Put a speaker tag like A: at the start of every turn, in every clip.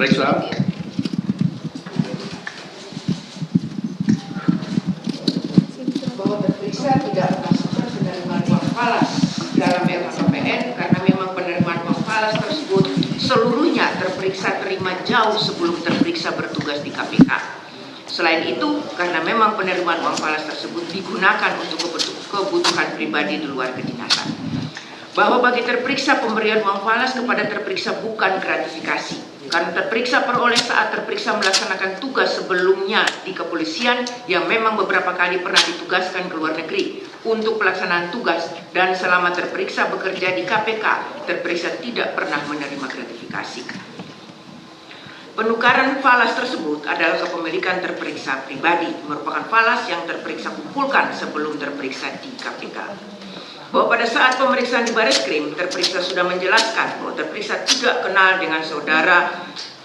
A: Terperiksa.
B: Bahwa terperiksa tidak melakukan penerimaan uang falas dalam LHKPN karena memang penerimaan uang falas tersebut seluruhnya terperiksa terima jauh sebelum terperiksa bertugas di KPK. Selain itu, karena memang penerimaan uang falas tersebut digunakan untuk kebutuhan pribadi di luar kedinasan. Bahwa bagi terperiksa pemberian uang falas kepada terperiksa bukan gratifikasi. Karena terperiksa peroleh saat terperiksa melaksanakan tugas sebelumnya di kepolisian yang memang beberapa kali pernah ditugaskan ke luar negeri untuk pelaksanaan tugas dan selama terperiksa bekerja di KPK, terperiksa tidak pernah menerima gratifikasi. Penukaran falas tersebut adalah kepemilikan terperiksa pribadi, merupakan falas yang terperiksa kumpulkan sebelum terperiksa di KPK. Bahwa pada saat pemeriksaan di Bareskrim, terperiksa sudah menjelaskan bahwa terperiksa tidak kenal dengan saudara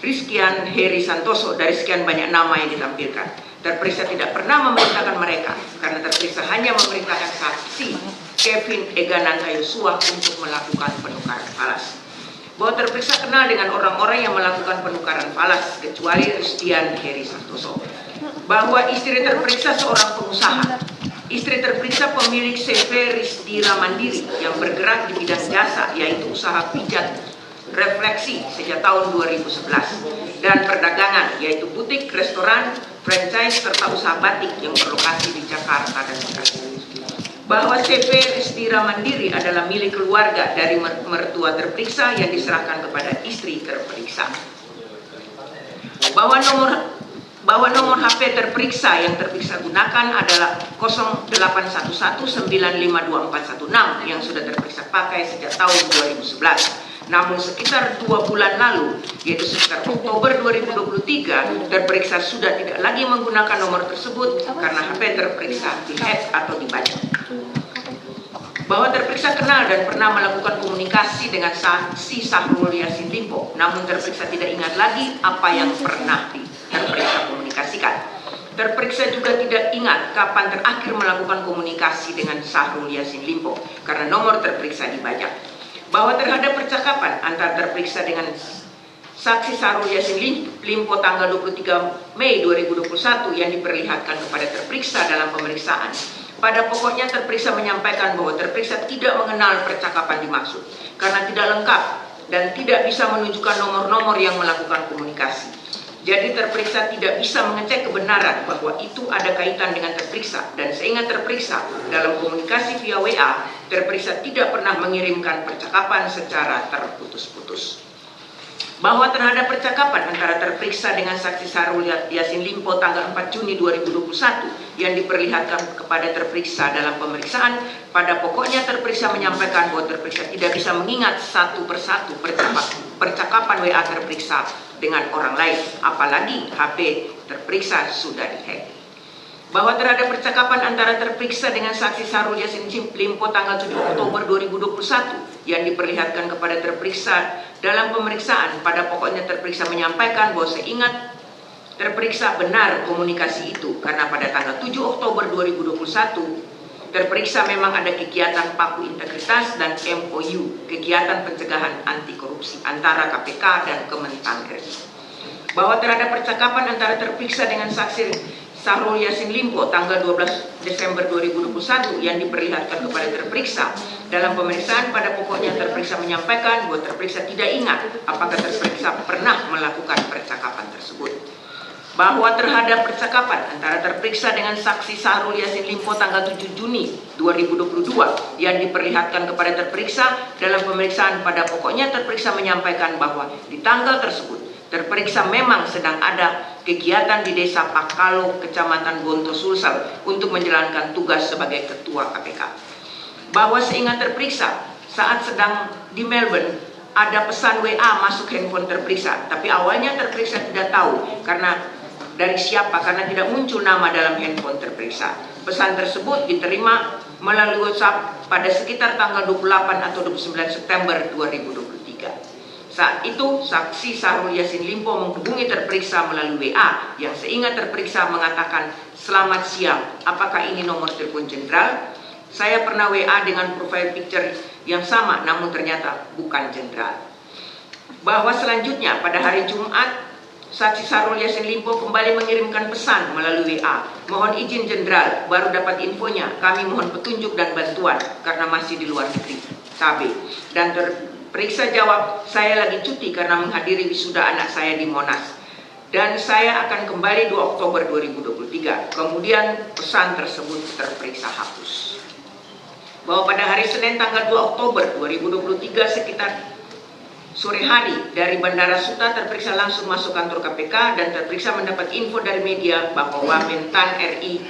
B: Rizkian Heri Santoso dari sekian banyak nama yang ditampilkan. Terperiksa tidak pernah memerintahkan mereka, karena terperiksa hanya memerintahkan saksi Kevin Egananta Yosua untuk melakukan penukaran falas. Bahwa terperiksa kenal dengan orang-orang yang melakukan penukaran falas, kecuali Rizkian Heri Santoso. Bahwa istri terperiksa seorang pengusaha. Istri terperiksa pemilik CV Risdira Mandiri yang bergerak di bidang jasa, yaitu usaha pijat refleksi sejak tahun 2011 dan perdagangan, yaitu butik, restoran, franchise, serta usaha batik yang berlokasi di Jakarta dan Bekasi. Bahwa CV Risdira Mandiri adalah milik keluarga dari mertua terperiksa yang diserahkan kepada istri terperiksa. Bahwa nomor HP terperiksa yang terperiksa gunakan adalah 0811952416 yang sudah terperiksa pakai sejak tahun 2011. Namun sekitar 2 bulan lalu, yaitu sekitar Oktober 2023, terperiksa sudah tidak lagi menggunakan nomor tersebut karena HP terperiksa dihack atau dibajak. Bahwa terperiksa kenal dan pernah melakukan komunikasi dengan saksi Syahrul Yassin Limpo, namun terperiksa tidak ingat lagi apa yang pernah terperiksa komunikasikan. Terperiksa juga tidak ingat kapan terakhir melakukan komunikasi dengan Syahrul Yassin Limpo karena nomor terperiksa dibajak. Bahwa terhadap percakapan antara terperiksa dengan saksi Syahrul Yassin Limpo tanggal 23 Mei 2021 yang diperlihatkan kepada terperiksa dalam pemeriksaan, pada pokoknya terperiksa menyampaikan bahwa terperiksa tidak mengenal percakapan dimaksud karena tidak lengkap dan tidak bisa menunjukkan nomor-nomor yang melakukan komunikasi. Jadi terperiksa tidak bisa mengecek kebenaran bahwa itu ada kaitan dengan terperiksa, dan seingat terperiksa dalam komunikasi via WA, terperiksa tidak pernah mengirimkan percakapan secara terputus-putus. Bahwa terhadap percakapan antara terperiksa dengan saksi Syahrul Yassin Limpo tanggal 4 Juni 2021 yang diperlihatkan kepada terperiksa dalam pemeriksaan, pada pokoknya terperiksa menyampaikan bahwa terperiksa tidak bisa mengingat satu persatu percakapan WA terperiksa dengan orang lain, apalagi HP terperiksa sudah dihack. Bahwa terhadap percakapan antara terperiksa dengan saksi Syahrul Yassin Limpo tanggal 7 Oktober 2021 yang diperlihatkan kepada terperiksa dalam pemeriksaan, pada pokoknya terperiksa menyampaikan bahwa seingat terperiksa benar komunikasi itu karena pada tanggal 7 Oktober 2021 terperiksa memang ada kegiatan paku integritas dan MOU, kegiatan pencegahan anti korupsi antara KPK dan Kementan RI. Bahwa terhadap percakapan antara terperiksa dengan saksi Syahrul Yassin Limpo tanggal 12 Desember 2021 yang diperlihatkan kepada terperiksa dalam pemeriksaan, pada pokoknya terperiksa menyampaikan bahwa terperiksa tidak ingat apakah terperiksa pernah melakukan percakapan tersebut. Bahwa terhadap percakapan antara terperiksa dengan saksi Syahrul Yassin Limpo tanggal 7 Juni 2022 yang diperlihatkan kepada terperiksa dalam pemeriksaan, pada pokoknya terperiksa menyampaikan bahwa di tanggal tersebut terperiksa memang sedang ada kegiatan di Desa Pakalo, Kecamatan Gonto Sulsel untuk menjalankan tugas sebagai Ketua KPK. Bahwa seingat terperiksa saat sedang di Melbourne ada pesan WA masuk handphone terperiksa, tapi awalnya terperiksa tidak tahu karena dari siapa, karena tidak muncul nama dalam handphone terperiksa. Pesan tersebut diterima melalui WhatsApp pada sekitar tanggal 28 atau 29 September 2023. Saat itu, saksi Syahrul Yassin Limpo menghubungi terperiksa melalui WA yang seingat terperiksa mengatakan, "Selamat siang, apakah ini nomor telepon jenderal? Saya pernah WA dengan profile picture yang sama, namun ternyata bukan jenderal." Bahwa selanjutnya pada hari Jumat, Saksi Syahrul Yassin Limpo kembali mengirimkan pesan melalui WA. Mohon izin Jenderal, baru dapat infonya. Kami mohon petunjuk dan bantuan karena masih di luar negeri. KB. Dan terperiksa jawab, saya lagi cuti karena menghadiri wisuda anak saya di Monas. Dan saya akan kembali 2 Oktober 2023. Kemudian pesan tersebut terperiksa hapus. Bahwa pada hari Senin tanggal 2 Oktober 2023 sekitar sore hari dari Bandara Suta terperiksa langsung masuk kantor KPK dan terperiksa mendapat info dari media bahwa Wamentan RI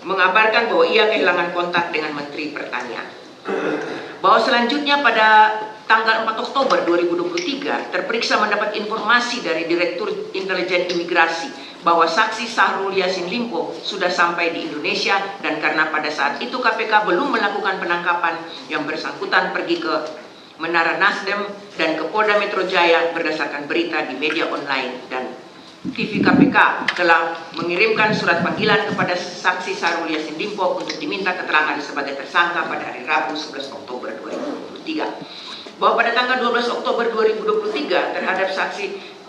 B: mengabarkan bahwa ia kehilangan kontak dengan Menteri Pertanian. Bahwa selanjutnya pada tanggal 4 Oktober 2023 terperiksa mendapat informasi dari Direktur Intelijen Imigrasi bahwa saksi Syahrul Yassin Limpo sudah sampai di Indonesia dan karena pada saat itu KPK belum melakukan penangkapan, yang bersangkutan pergi ke Menara Nasdem dan ke Polda Metro Jaya berdasarkan berita di media online, dan TV KPK telah mengirimkan surat panggilan kepada saksi Syahrul Yassin Limpo untuk diminta keterangan sebagai tersangka pada hari Rabu 11 Oktober 2023. Bahwa pada tanggal 12 Oktober 2023 terhadap saksi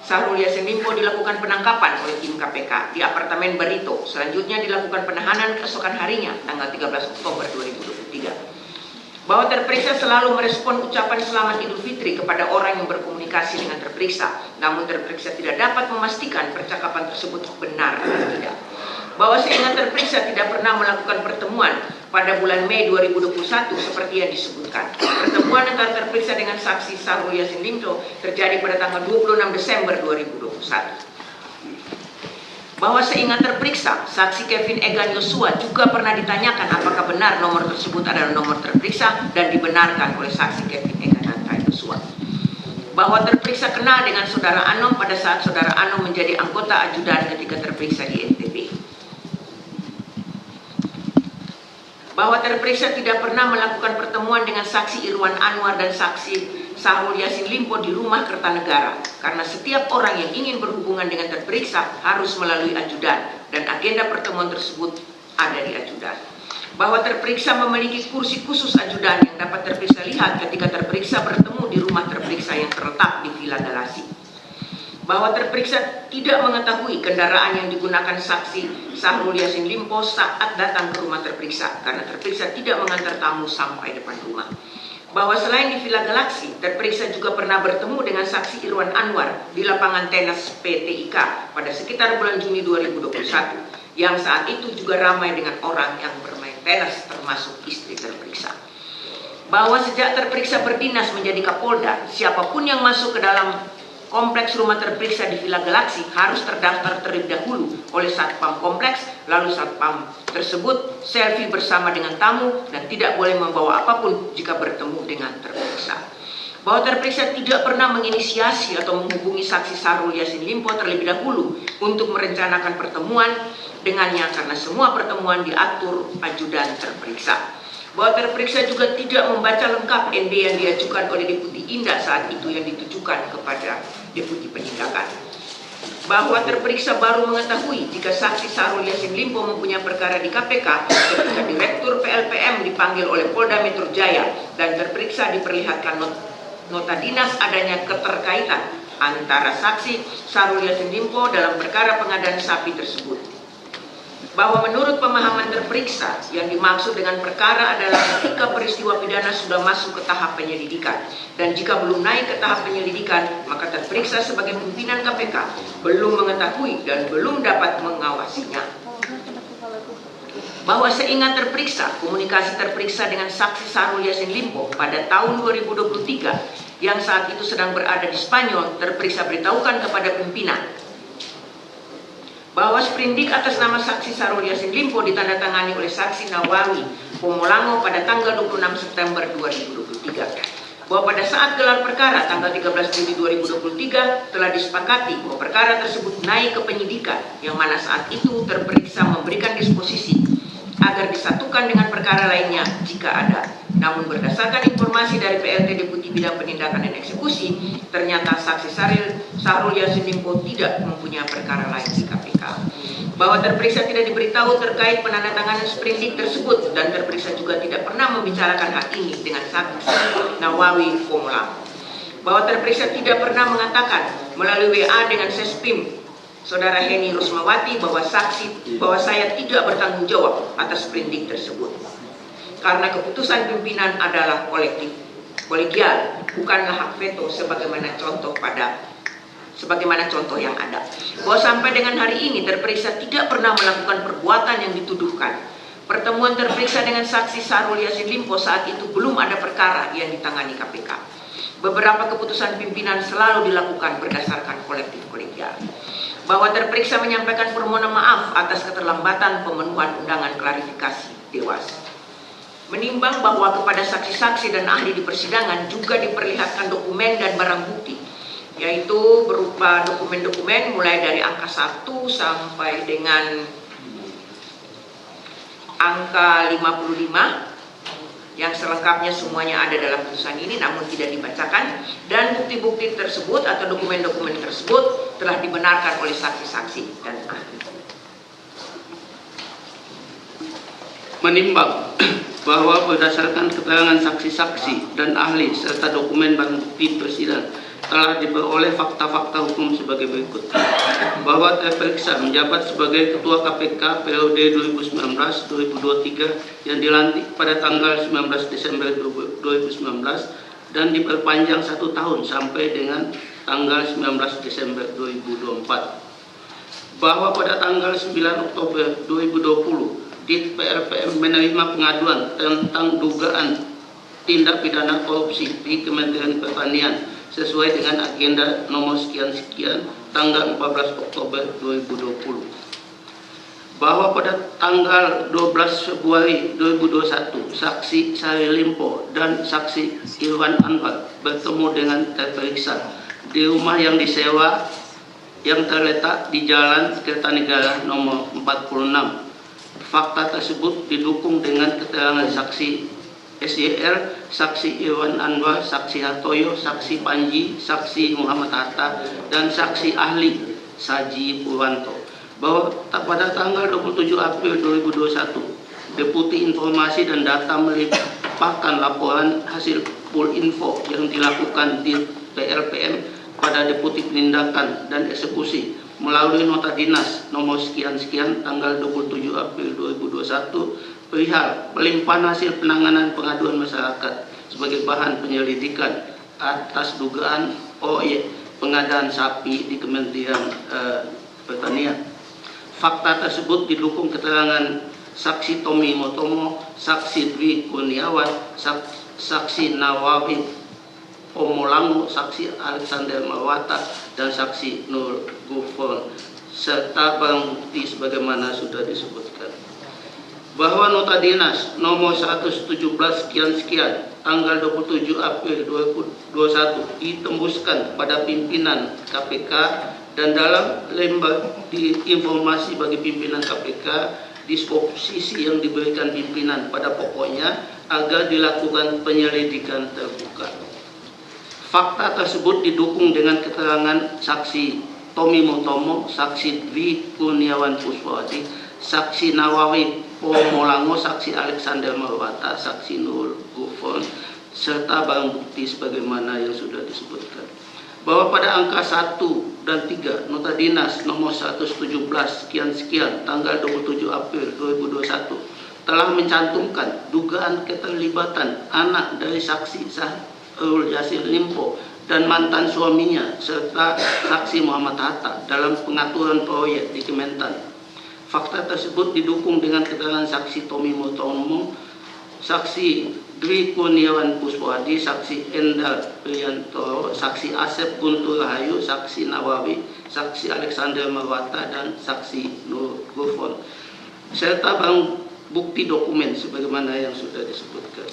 B: Syahrul Yassin Limpo dilakukan penangkapan oleh tim KPK di apartemen Barito. Selanjutnya dilakukan penahanan keesokan harinya tanggal 13 Oktober 2023. Bahwa terperiksa selalu merespon ucapan selamat Idul Fitri kepada orang yang berkomunikasi dengan terperiksa, namun terperiksa tidak dapat memastikan percakapan tersebut benar atau tidak. Bahwa seingat terperiksa tidak pernah melakukan pertemuan pada bulan Mei 2021 seperti yang disebutkan. Pertemuan antara terperiksa dengan saksi Syahrul Yassin Limpo terjadi pada tanggal 26 Desember 2021. Bahwa seingat terperiksa, saksi Kevin Egan Yosua juga pernah ditanyakan apakah benar nomor tersebut adalah nomor terperiksa dan dibenarkan oleh saksi Kevin Egan Yosua. Bahwa terperiksa kenal dengan saudara Anom pada saat saudara Anom menjadi anggota ajudan ketika terperiksa di NTB. Bahwa terperiksa tidak pernah melakukan pertemuan dengan saksi Irwan Anwar dan saksi Syahrul Yassin Limpo di rumah Kertanegara karena setiap orang yang ingin berhubungan dengan terperiksa harus melalui ajudan dan agenda pertemuan tersebut ada di ajudan. Bahwa terperiksa memiliki kursi khusus ajudan yang dapat terperiksa lihat ketika terperiksa bertemu di rumah terperiksa yang terletak di Villa Galasi. Bahwa terperiksa tidak mengetahui kendaraan yang digunakan saksi Syahrul Yassin Limpo saat datang ke rumah terperiksa karena terperiksa tidak mengantar tamu sampai depan rumah. Bahwa selain di Villa Galaxy, terperiksa juga pernah bertemu dengan saksi Irwan Anwar di lapangan tenis PT IKA pada sekitar bulan Juni 2021, yang saat itu juga ramai dengan orang yang bermain tenis termasuk istri terperiksa. Bahwa sejak terperiksa berdinas menjadi Kapolda, siapapun yang masuk ke dalam kompleks rumah terperiksa di Villa Galaxy harus terdaftar terlebih dahulu oleh Satpam kompleks, lalu Satpam tersebut selfie bersama dengan tamu dan tidak boleh membawa apapun jika bertemu dengan terperiksa. Bahwa terperiksa tidak pernah menginisiasi atau menghubungi saksi Syahrul Yassin Limpo terlebih dahulu untuk merencanakan pertemuan dengannya karena semua pertemuan diatur ajudan terperiksa. Bahwa terperiksa juga tidak membaca lengkap ND yang diajukan oleh Deputi Indah saat itu yang ditujukan kepada Deputi Penindakan. Bahwa terperiksa baru mengetahui jika saksi Syahrul Yassin Limpo mempunyai perkara di KPK ketika Direktur PLPM dipanggil oleh Polda Metro Jaya dan terperiksa diperlihatkan nota dinas adanya keterkaitan antara saksi Syahrul Yassin Limpo dalam perkara pengadaan sapi tersebut. Bahwa menurut pemahaman terperiksa yang dimaksud dengan perkara adalah ketika peristiwa pidana sudah masuk ke tahap penyelidikan dan jika belum naik ke tahap penyelidikan maka terperiksa sebagai pimpinan KPK belum mengetahui dan belum dapat mengawasinya. Bahwa seingat terperiksa, komunikasi terperiksa dengan saksi Syahrul Yassin Limpo pada tahun 2023 yang saat itu sedang berada di Spanyol, terperiksa beritahukan kepada pimpinan bahwa sprindik atas nama saksi Syahrul Yassin Limpo ditandatangani oleh saksi Nawawi Pomolango pada tanggal 26 September 2023. Bahwa pada saat gelar perkara tanggal 13 Juni 2023 telah disepakati bahwa perkara tersebut naik ke penyidikan yang mana saat itu terperiksa memberikan disposisi agar disatukan dengan perkara lainnya jika ada. Namun berdasarkan informasi dari PLT Deputi Bidang Penindakan dan Eksekusi, ternyata saksi Syahrul Yassin Limpo tidak mempunyai perkara lain di KPK. Bahwa terperiksa tidak diberitahu terkait penandatanganan sprindik tersebut dan terperiksa juga tidak pernah membicarakan hal ini dengan saksi Nawawi Pomolango. bahwa terperiksa tidak pernah mengatakan melalui WA dengan Sespim Saudara Heni Rusmawati bahwa saya tidak bertanggung jawab atas sprindik tersebut. Karena keputusan pimpinan adalah kolegial, bukanlah hak veto sebagaimana contoh yang ada. Bahwa sampai dengan hari ini terperiksa tidak pernah melakukan perbuatan yang dituduhkan. Pertemuan terperiksa dengan saksi Syahrul Yassin Limpo saat itu belum ada perkara yang ditangani KPK. Beberapa keputusan pimpinan selalu dilakukan berdasarkan kolektif kolegial. Bahwa terperiksa menyampaikan permohonan maaf atas keterlambatan pemenuhan undangan klarifikasi Dewas. Menimbang bahwa kepada saksi-saksi dan ahli di persidangan juga diperlihatkan dokumen dan barang bukti, yaitu berupa dokumen-dokumen mulai dari angka 1 sampai dengan angka 55 yang selengkapnya semuanya ada dalam putusan ini namun tidak dibacakan, dan bukti-bukti tersebut atau dokumen-dokumen tersebut telah dibenarkan oleh saksi-saksi dan ahli.
A: Menimbang bahwa berdasarkan keterangan saksi-saksi dan ahli serta dokumen barang bukti persidangan telah diperoleh fakta-fakta hukum sebagai berikut. Bahwa terperiksa menjabat sebagai Ketua KPK periode 2019-2023 yang dilantik pada tanggal 19 Desember 2019 dan diperpanjang 1 tahun sampai dengan tanggal 19 Desember 2024. Bahwa pada tanggal 9 Oktober 2020 Dit PLPM menerima pengaduan tentang dugaan tindak pidana korupsi di Kementerian Pertanian sesuai dengan agenda nomor sekian-sekian tanggal 14 Oktober 2020. Bahwa pada tanggal 12 Februari 2021 saksi Syahrul Limpo dan saksi Irwan Anwar bertemu dengan terperiksa di rumah yang disewa yang terletak di Jalan Kertanegara nomor 46. Fakta tersebut didukung dengan keterangan saksi SYR, saksi Irwan Anwar, saksi Hartoyo, saksi Panji, saksi Muhammad Hatta, dan saksi ahli Saji Purwanto. Bahwa pada tanggal 27 April 2021, Deputi Informasi dan Data melimpahkan laporan hasil pool info yang dilakukan di PLPM pada Deputi Penindakan dan Eksekusi melalui nota dinas nomor sekian-sekian tanggal 27 April 2021 perihal pelimpahan hasil penanganan pengaduan masyarakat sebagai bahan penyelidikan atas dugaan pengadaan sapi di Kementerian Pertanian. Fakta tersebut didukung keterangan saksi Tommy Motomo, saksi Dwi Kurniawan, saksi Nawawi Pomolango, saksi Alexander Marwata, dan saksi Nur Gufron, serta barang bukti sebagaimana sudah disebutkan. Bahwa nota dinas nomor 117 sekian-sekian tanggal 27 April 2021 ditembuskan pada pimpinan KPK dan dalam lembar informasi bagi pimpinan KPK disposisi yang diberikan pimpinan pada pokoknya agar dilakukan penyelidikan terbuka. Fakta tersebut didukung dengan keterangan saksi Tommy Motomo, saksi Dwi Kurniawan Puswadi, saksi Nawawi Pomolango, saksi Alexander Marwata, saksi Nur Gufron, serta barang bukti sebagaimana yang sudah disebutkan. Bahwa pada angka 1 dan 3 nota dinas nomor 117 sekian-sekian tanggal 27 April 2021 telah mencantumkan dugaan keterlibatan anak dari saksi Syahrul Yassin Limpo dan mantan suaminya serta saksi Muhammad Hatta dalam pengaturan proyek di Kementan. Fakta tersebut didukung dengan keterangan saksi Tommy Motomo, saksi Dwi Kurniawan Puswadi, saksi Endar Prianto, saksi Asep Guntur Rahayu, saksi Nawawi, saksi Alexander Marwata, dan saksi Nur Gufron, serta barang bukti dokumen sebagaimana yang sudah disebutkan.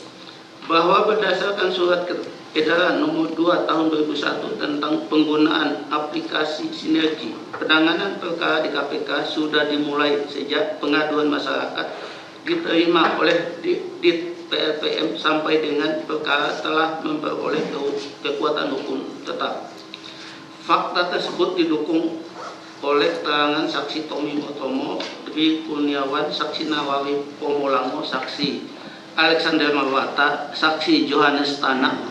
A: Bahwa berdasarkan surat edaran nomor 2 tahun 2001 tentang penggunaan aplikasi sinergi, penanganan perkara di KPK sudah dimulai sejak pengaduan masyarakat diterima oleh Dit PLPM sampai dengan perkara telah memperoleh kekuatan hukum tetap. Fakta tersebut didukung oleh keterangan saksi Tommy Motomo, Dwi Kurniawan, saksi Nawawi Pomolango, saksi Alexander Marwata, saksi Johannes Tanak,